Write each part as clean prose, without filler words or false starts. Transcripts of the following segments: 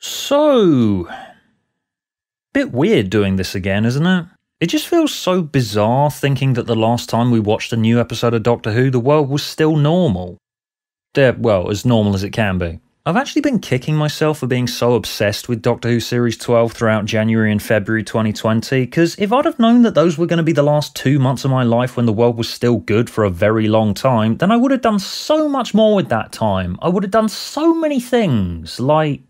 So, bit weird doing this again, isn't it? It just feels so bizarre thinking that the last time we watched a new episode of Doctor Who, the world was still normal. Well, as normal as it can be. I've actually been kicking myself for being so obsessed with Doctor Who Series 12 throughout January and February 2020, because if I'd have known that those were going to be the last 2 months of my life when the world was still good for a very long time, then I would have done so much more with that time. I would have done so many things, like...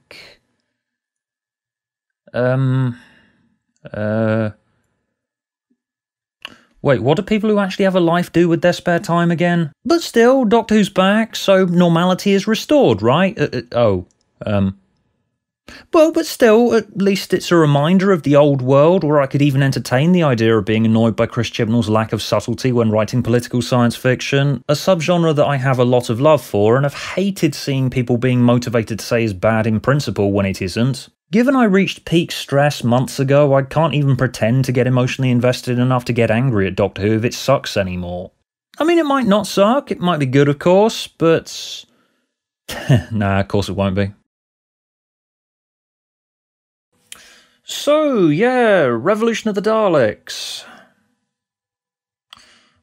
Wait, what do people who actually have a life do with their spare time again? But still, Doctor Who's back, so normality is restored, right? Well, but still, at least it's a reminder of the old world, or I could even entertain the idea of being annoyed by Chris Chibnall's lack of subtlety when writing political science fiction, a subgenre that I have a lot of love for and have hated seeing people being motivated to say is bad in principle when it isn't. Given I reached peak stress months ago, I can't even pretend to get emotionally invested enough to get angry at Doctor Who if it sucks anymore. I mean, it might not suck, it might be good of course, but... nah, of course it won't be. So, yeah, Revolution of the Daleks.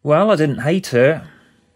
Well, I didn't hate it.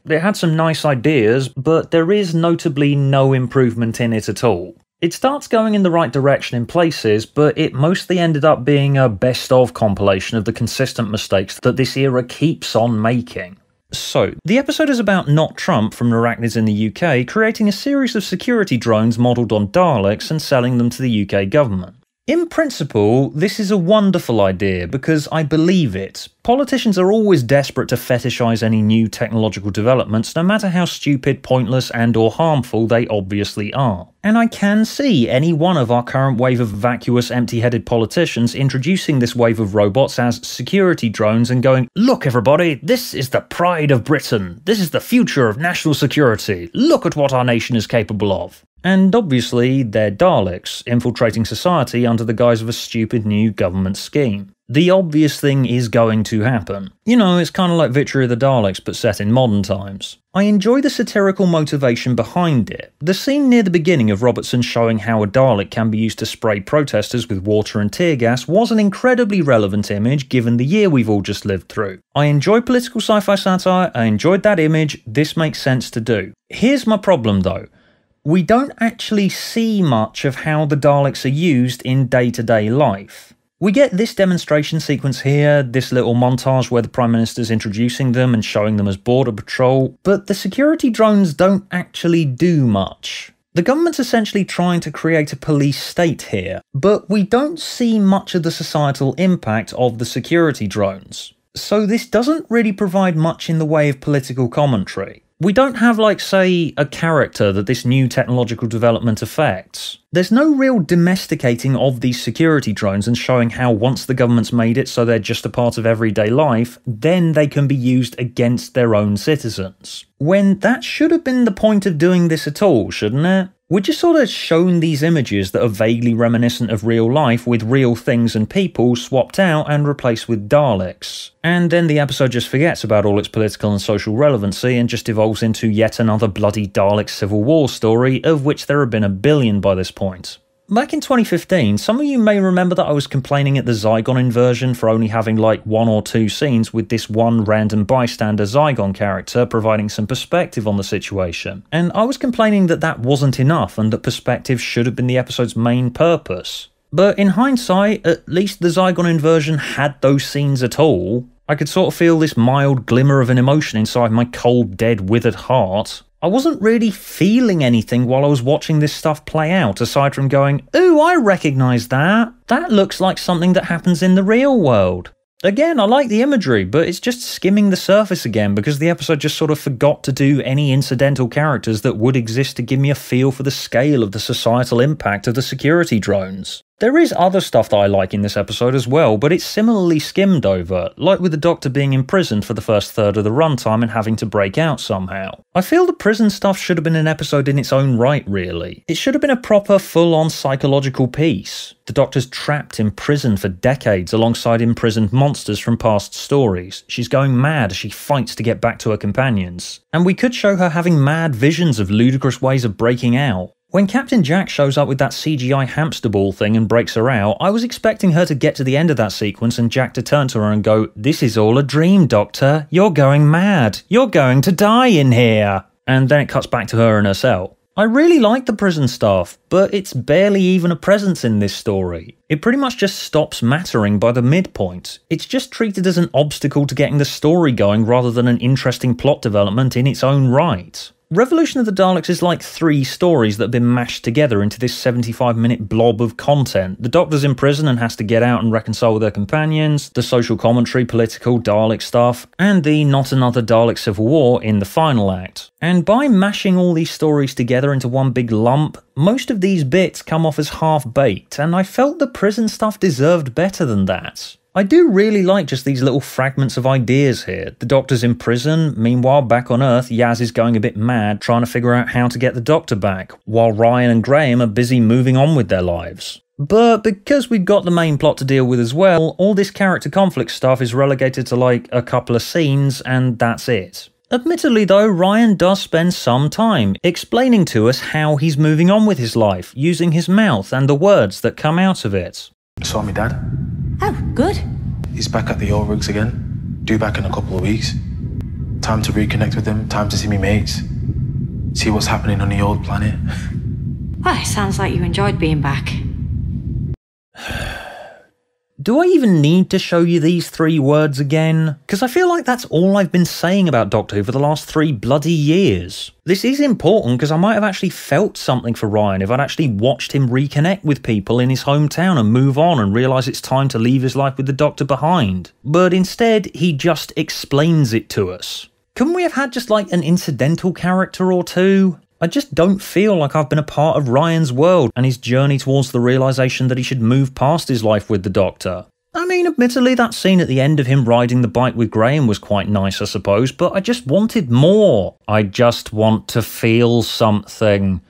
It had some nice ideas, but there is notably no improvement in it at all. It starts going in the right direction in places, but it mostly ended up being a best-of compilation of the consistent mistakes that this era keeps on making. So, the episode is about Not Trump from Arachnids in the UK creating a series of security drones modelled on Daleks and selling them to the UK government. In principle, this is a wonderful idea because I believe it. Politicians are always desperate to fetishise any new technological developments, no matter how stupid, pointless and/or harmful they obviously are. And I can see any one of our current wave of vacuous, empty-headed politicians introducing this wave of robots as security drones and going, "Look everybody, this is the pride of Britain. This is the future of national security. Look at what our nation is capable of." And obviously, they're Daleks, infiltrating society under the guise of a stupid new government scheme. The obvious thing is going to happen. You know, it's kind of like Victory of the Daleks, but set in modern times. I enjoy the satirical motivation behind it. The scene near the beginning of Robertson showing how a Dalek can be used to spray protesters with water and tear gas was an incredibly relevant image given the year we've all just lived through. I enjoy political sci-fi satire, I enjoyed that image, this makes sense to do. Here's my problem though. We don't actually see much of how the Daleks are used in day-to-day life. We get this demonstration sequence here, this little montage where the Prime Minister's introducing them and showing them as border patrol, but the security drones don't actually do much. The government's essentially trying to create a police state here, but we don't see much of the societal impact of the security drones. So this doesn't really provide much in the way of political commentary. We don't have, like, say, a character that this new technological development affects. There's no real domesticating of these security drones and showing how once the government's made it so they're just a part of everyday life, then they can be used against their own citizens. When that should have been the point of doing this at all, shouldn't it? We're just sort of shown these images that are vaguely reminiscent of real life with real things and people swapped out and replaced with Daleks. And then the episode just forgets about all its political and social relevancy and just evolves into yet another bloody Dalek Civil War story, of which there have been a billion by this point. Back in 2015, some of you may remember that I was complaining at the Zygon inversion for only having like 1 or 2 scenes with this one random bystander Zygon character providing some perspective on the situation. And I was complaining that that wasn't enough and that perspective should have been the episode's main purpose. But in hindsight, at least the Zygon inversion had those scenes at all. I could sort of feel this mild glimmer of an emotion inside my cold, dead, withered heart. I wasn't really feeling anything while I was watching this stuff play out, aside from going, "Ooh, I recognise that. That looks like something that happens in the real world." Again, I like the imagery, but it's just skimming the surface again because the episode just sort of forgot to do any incidental characters that would exist to give me a feel for the scale of the societal impact of the security drones. There is other stuff that I like in this episode as well, but it's similarly skimmed over, like with the Doctor being imprisoned for the first third of the runtime and having to break out somehow. I feel the prison stuff should have been an episode in its own right, really. It should have been a proper, full-on psychological piece. The Doctor's trapped in prison for decades alongside imprisoned monsters from past stories. She's going mad as she fights to get back to her companions. And we could show her having mad visions of ludicrous ways of breaking out. When Captain Jack shows up with that CGI hamster ball thing and breaks her out, I was expecting her to get to the end of that sequence and Jack to turn to her and go, "This is all a dream, Doctor. You're going mad. You're going to die in here." And then it cuts back to her in her cell. I really like the prison staff, but it's barely even a presence in this story. It pretty much just stops mattering by the midpoint. It's just treated as an obstacle to getting the story going rather than an interesting plot development in its own right. Revolution of the Daleks is like 3 stories that have been mashed together into this 75-minute blob of content. The Doctor's in prison and has to get out and reconcile with their companions, the social commentary, political, Dalek stuff, and the Not Another Dalek Civil War in the final act. And by mashing all these stories together into one big lump, most of these bits come off as half-baked, and I felt the prison stuff deserved better than that. I do really like just these little fragments of ideas here. The Doctor's in prison, meanwhile back on Earth, Yaz is going a bit mad trying to figure out how to get the Doctor back, while Ryan and Graham are busy moving on with their lives. But because we've got the main plot to deal with as well, all this character conflict stuff is relegated to like a couple of scenes and that's it. Admittedly though, Ryan does spend some time explaining to us how he's moving on with his life, using his mouth and the words that come out of it. Saw me dad. Oh, good. He's back at the old rigs again. Due back in a couple of weeks. Time to reconnect with him, time to see me mates. See what's happening on the old planet. Well, it sounds like you enjoyed being back. Do I even need to show you these 3 words again? Because I feel like that's all I've been saying about Doctor Who for the last 3 bloody years. This is important because I might have actually felt something for Ryan if I'd actually watched him reconnect with people in his hometown and move on and realise it's time to leave his life with the Doctor behind. But instead, he just explains it to us. Couldn't we have had just like an incidental character or 2? I just don't feel like I've been a part of Ryan's world and his journey towards the realisation that he should move past his life with the Doctor. I mean, admittedly, that scene at the end of him riding the bike with Graham was quite nice, I suppose, but I just wanted more. I just want to feel something.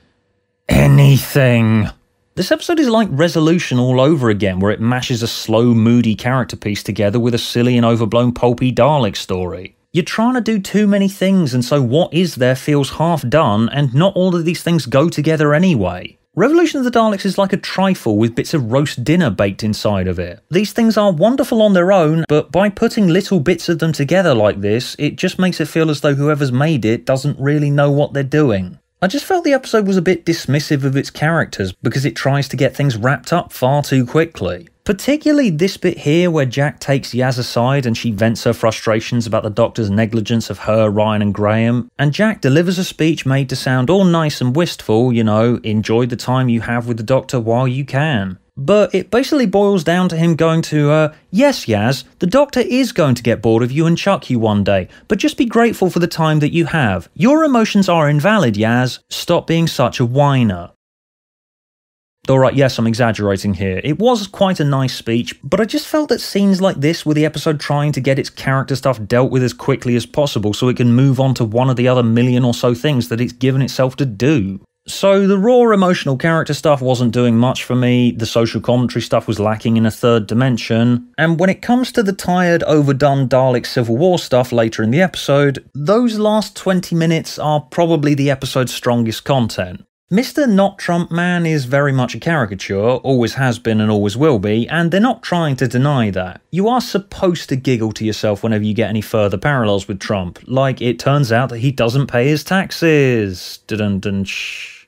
Anything. This episode is like Resolution all over again, where it mashes a slow, moody character piece together with a silly and overblown pulpy Dalek story. You're trying to do too many things, and so what is there feels half done, and not all of these things go together anyway. Revolution of the Daleks is like a trifle with bits of roast dinner baked inside of it. These things are wonderful on their own, but by putting little bits of them together like this, it just makes it feel as though whoever's made it doesn't really know what they're doing. I just felt the episode was a bit dismissive of its characters because it tries to get things wrapped up far too quickly. Particularly this bit here where Jack takes Yaz aside and she vents her frustrations about the Doctor's negligence of her, Ryan and Graham, and Jack delivers a speech made to sound all nice and wistful, you know, enjoy the time you have with the Doctor while you can. But it basically boils down to him going to her, "Yes, Yaz, the Doctor is going to get bored of you and chuck you one day, but just be grateful for the time that you have. Your emotions are invalid, Yaz. Stop being such a whiner." Alright, yes, I'm exaggerating here. It was quite a nice speech, but I just felt that scenes like this were the episode trying to get its character stuff dealt with as quickly as possible so it can move on to one of the other million or so things that it's given itself to do. So the raw emotional character stuff wasn't doing much for me, the social commentary stuff was lacking in a third dimension, and when it comes to the tired, overdone Dalek Civil War stuff later in the episode, those last 20 minutes are probably the episode's strongest content. Mr. Not Trump Man is very much a caricature, always has been and always will be, and they're not trying to deny that. You are supposed to giggle to yourself whenever you get any further parallels with Trump, like it turns out that he doesn't pay his taxes. Dun-dun-dun, shh.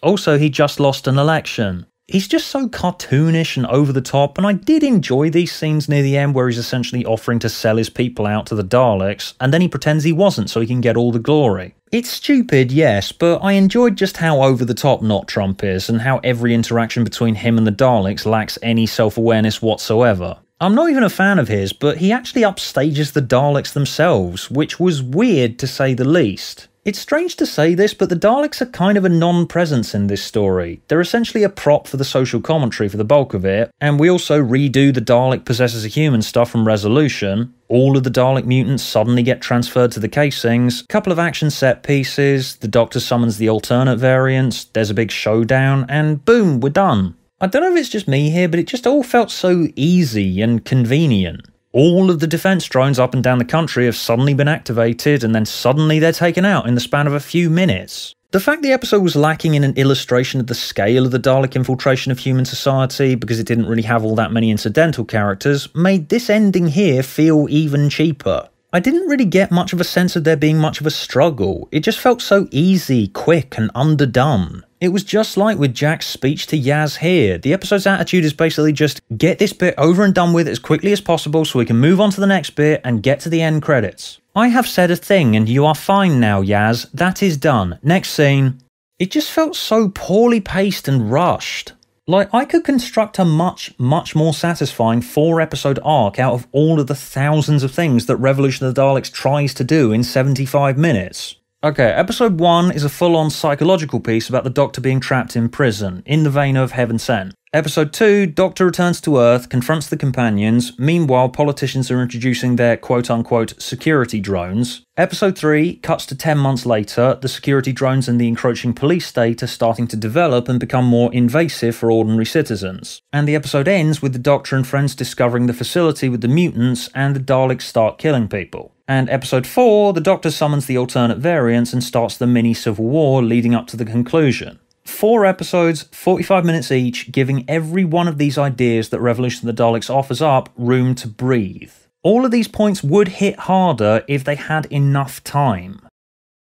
Also, he just lost an election. He's just so cartoonish and over the top, and I did enjoy these scenes near the end where he's essentially offering to sell his people out to the Daleks, and then he pretends he wasn't so he can get all the glory. It's stupid, yes, but I enjoyed just how over the top Not Trump is, and how every interaction between him and the Daleks lacks any self-awareness whatsoever. I'm not even a fan of his, but he actually upstages the Daleks themselves, which was weird to say the least. It's strange to say this, but the Daleks are kind of a non-presence in this story. They're essentially a prop for the social commentary for the bulk of it, and we also redo the Dalek possesses a human stuff from Resolution. All of the Dalek mutants suddenly get transferred to the casings, couple of action set pieces, the Doctor summons the alternate variants, there's a big showdown, and boom, we're done. I don't know if it's just me here, but it just all felt so easy and convenient. All of the defense drones up and down the country have suddenly been activated, and then suddenly they're taken out in the span of a few minutes. The fact the episode was lacking in an illustration of the scale of the Dalek infiltration of human society, because it didn't really have all that many incidental characters, made this ending here feel even cheaper. I didn't really get much of a sense of there being much of a struggle. It just felt so easy, quick, and underdone. It was just like with Jack's speech to Yaz here. The episode's attitude is basically just get this bit over and done with as quickly as possible so we can move on to the next bit and get to the end credits. I have said a thing and you are fine now, Yaz. That is done. Next scene. It just felt so poorly paced and rushed. Like, I could construct a much more satisfying 4-episode arc out of all of the thousands of things that Revolution of the Daleks tries to do in 75 minutes. Okay, episode 1 is a full-on psychological piece about the Doctor being trapped in prison, in the vein of Heaven Sent. Episode 2, Doctor returns to Earth, confronts the companions, meanwhile politicians are introducing their quote-unquote security drones. Episode 3 cuts to 10 months later, the security drones and the encroaching police state are starting to develop and become more invasive for ordinary citizens. And the episode ends with the Doctor and friends discovering the facility with the mutants and the Daleks start killing people. And episode 4, the Doctor summons the alternate variants and starts the mini-civil war leading up to the conclusion. 4 episodes, 45 minutes each, giving every one of these ideas that Revolution of the Daleks offers up room to breathe. All of these points would hit harder if they had enough time.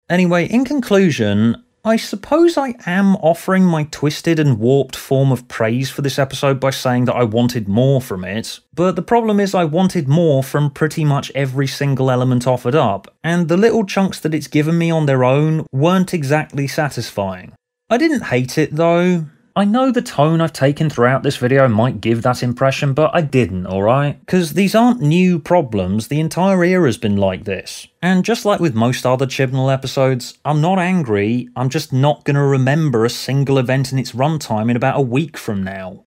Anyway, in conclusion, I suppose I am offering my twisted and warped form of praise for this episode by saying that I wanted more from it, but the problem is I wanted more from pretty much every single element offered up, and the little chunks that it's given me on their own weren't exactly satisfying. I didn't hate it though. I know the tone I've taken throughout this video might give that impression, but I didn't, alright? Because these aren't new problems, the entire era's been like this. And just like with most other Chibnall episodes, I'm not angry, I'm just not going to remember a single event in its runtime in about a week from now.